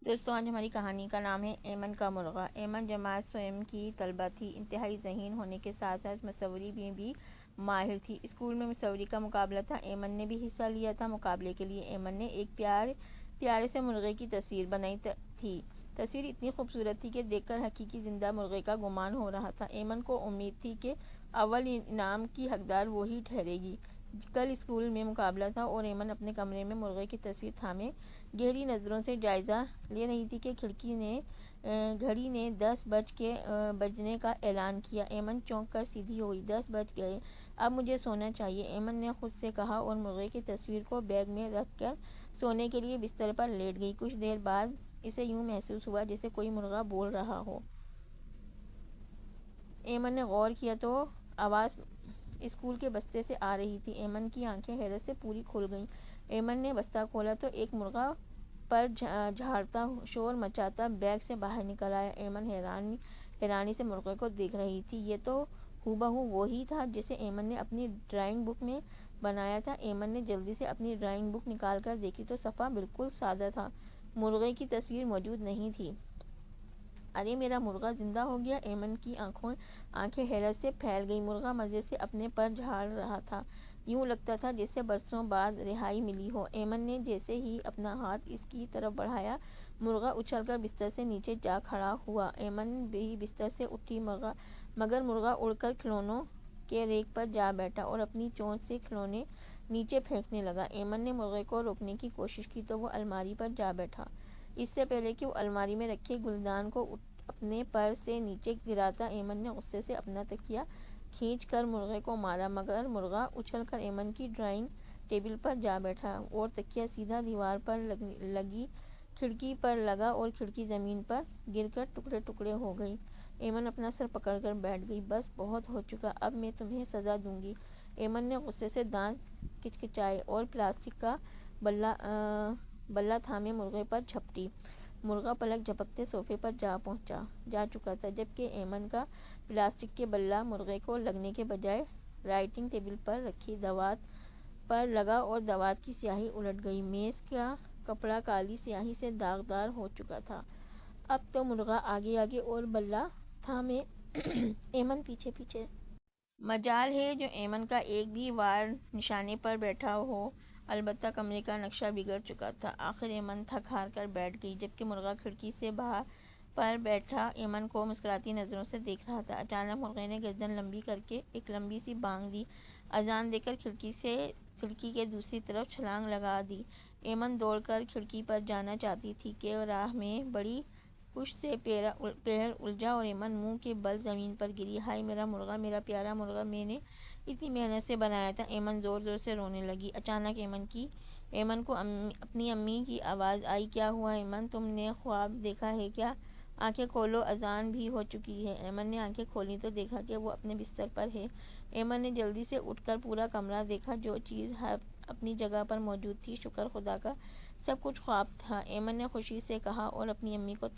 دوستوں، آج ہماری کہانی کا نام ہے ایمن کا مرغا۔ ایمن جماعت سوئم کی طالبہ تھی۔ انتہائی ذہین ہونے کے ساتھ ساتھ مصوری میں بھی ماہر تھی۔ اسکول میں مصوری کا مقابلہ تھا، ایمن نے بھی حصہ لیا تھا۔ مقابلے کے لیے ایمن نے ایک پیارے سے مرغے کی تصویر بنائی تھی۔ تصویر اتنی خوبصورت تھی کہ دیکھ کر حقیقی زندہ مرغے کا گمان ہو رہا تھا۔ ایمن کو امید تھی کہ اول انعام کی حقدار وہی ٹھہرے گی۔ کل اسکول میں مقابلہ تھا اور ایمن اپنے کمرے میں مرغے کی تصویر تھامے گہری نظروں سے جائزہ لے رہی تھی کہ گھڑی نے 10 بجنے کا اعلان کیا۔ ایمن چونک کر سیدھی ہوئی۔ 10 بج گئے، اب مجھے سونا چاہیے، ایمن نے خود سے کہا اور مرغے کی تصویر کو بیگ میں رکھ کر سونے کے لیے بستر پر لیٹ گئی۔ کچھ دیر بعد اسے یوں محسوس ہوا جیسے کوئی مرغا بول رہا ہو۔ ایمن نے غور کیا تو آواز اسکول کے بستے سے آ رہی تھی۔ ایمن کی آنکھیں حیرت سے پوری کھل گئیں۔ ایمن نے بستہ کھولا تو ایک مرغا پر جھاڑتا، شور مچاتا بیگ سے باہر نکل آیا۔ ایمن حیرانی سے مرغے کو دیکھ رہی تھی۔ یہ تو ہو بہو وہی تھا جسے ایمن نے اپنی ڈرائنگ بک میں بنایا تھا۔ ایمن نے جلدی سے اپنی ڈرائنگ بک نکال کر دیکھی تو صفحہ بالکل سادہ تھا، مرغے کی تصویر موجود نہیں تھی۔ ارے، میرا مرغا زندہ ہو گیا! ایمن کی آنکھیں حیرت سے پھیل گئیں۔ مرغا مزے سے اپنے پر جھاڑ رہا تھا، یوں لگتا تھا جیسے برسوں بعد رہائی ملی ہو۔ ایمن نے جیسے ہی اپنا ہاتھ اس کی طرف بڑھایا، مرغا اچھل کر بستر سے نیچے جا کھڑا ہوا۔ ایمن بھی بستر سے اٹھی مگر مرغا اڑ کر کھلونوں کے ریک پر جا بیٹھا اور اپنی چونچ سے کھلونے نیچے پھینکنے لگا۔ ایمن نے مرغے کو روکنے کی کوشش کی تو وہ الماری پر جا بیٹھا۔ اس سے پہلے کہ وہ الماری میں رکھے گلدان کو اپنے پر سے نیچے گراتا، ایمن نے غصے سے اپنا تکیہ کھینچ کر مرغے کو مارا، مگر مرغا اچھل کر ایمن کی ڈرائنگ ٹیبل پر جا بیٹھا اور تکیہ سیدھا دیوار پر لگی کھڑکی پر لگا اور کھڑکی زمین پر گر کر ٹکڑے ٹکڑے ہو گئی۔ ایمن اپنا سر پکڑ کر بیٹھ گئی۔ بس، بہت ہو چکا، اب میں تمہیں سزا دوں گی، ایمن نے غصے سے دانت کچکچائے اور پلاسٹک کا بلّا تھامے مرغے پر جھپٹی۔ مرغا پلک جھپکتے صوفے پر جا چکا تھا، جبکہ ایمن کا پلاسٹک کے بلّا مرغے کو لگنے کے بجائے رائٹنگ ٹیبل پر رکھی دوات پر لگا اور دوات کی سیاہی الٹ گئی۔ میز کا کپڑا کالی سیاہی سے داغدار ہو چکا تھا۔ اب تو مرغا آگے آگے اور بلّا تھامے ایمن پیچھے پیچھے۔ مجال ہے جو ایمن کا ایک بھی وار نشانے پر بیٹھا ہو، البتہ کمرے کا نقشہ بگڑ چکا تھا۔ آخر ایمن تھک ہار کر بیٹھ گئی، جبکہ مرغا کھڑکی سے باہر پر بیٹھا ایمن کو مسکراتی نظروں سے دیکھ رہا تھا۔ اچانک مرغے نے گردن لمبی کر کے ایک لمبی سی بانگ دی، اذان دے کر کھڑکی کے دوسری طرف چھلانگ لگا دی۔ ایمن دوڑ کر کھڑکی پر جانا چاہتی تھی کہ راہ میں بڑی پشت سے پیر الجھا اور ایمن منہ کے بل زمین پر گری۔ ہائے میرا مرغا، میرا پیارا مرغا، میں نے اتنی محنت سے بنایا تھا! ایمن زور زور سے رونے لگی۔ اچانک ایمن کو اپنی امی کی آواز آئی۔ کیا ہوا ایمن، تم نے خواب دیکھا ہے کیا؟ آنکھیں کھولو، اذان بھی ہو چکی ہے۔ ایمن نے آنکھیں کھولیں تو دیکھا کہ وہ اپنے بستر پر ہے۔ ایمن نے جلدی سے اٹھ کر پورا کمرہ دیکھا، جو چیز اپنی جگہ پر موجود تھی۔ شکر خدا کا، سب کچھ خواب تھا، ایمن نے خوشی سے کہا اور اپنی امی کو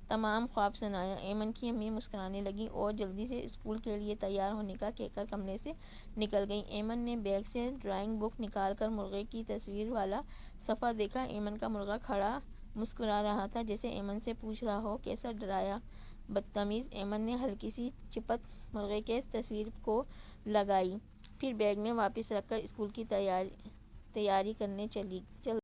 تمام خواب سنایا۔ ایمن کی امی مسکرانے لگیں اور جلدی سے اسکول کے لیے تیار ہونے کا کہہ کر کمرے سے نکل گئیں۔ ایمن نے بیگ سے ڈرائنگ بک نکال کر مرغے کی تصویر والا صفحہ دیکھا۔ ایمن کا مرغا کھڑا مسکرا رہا تھا، جیسے ایمن سے پوچھ رہا ہو، کیسا ڈرایا بدتمیز! ایمن نے ہلکی سی چپت مرغے کی تصویر کو لگائی، پھر بیگ میں واپس رکھ کر اسکول کی تیاری کرنے چل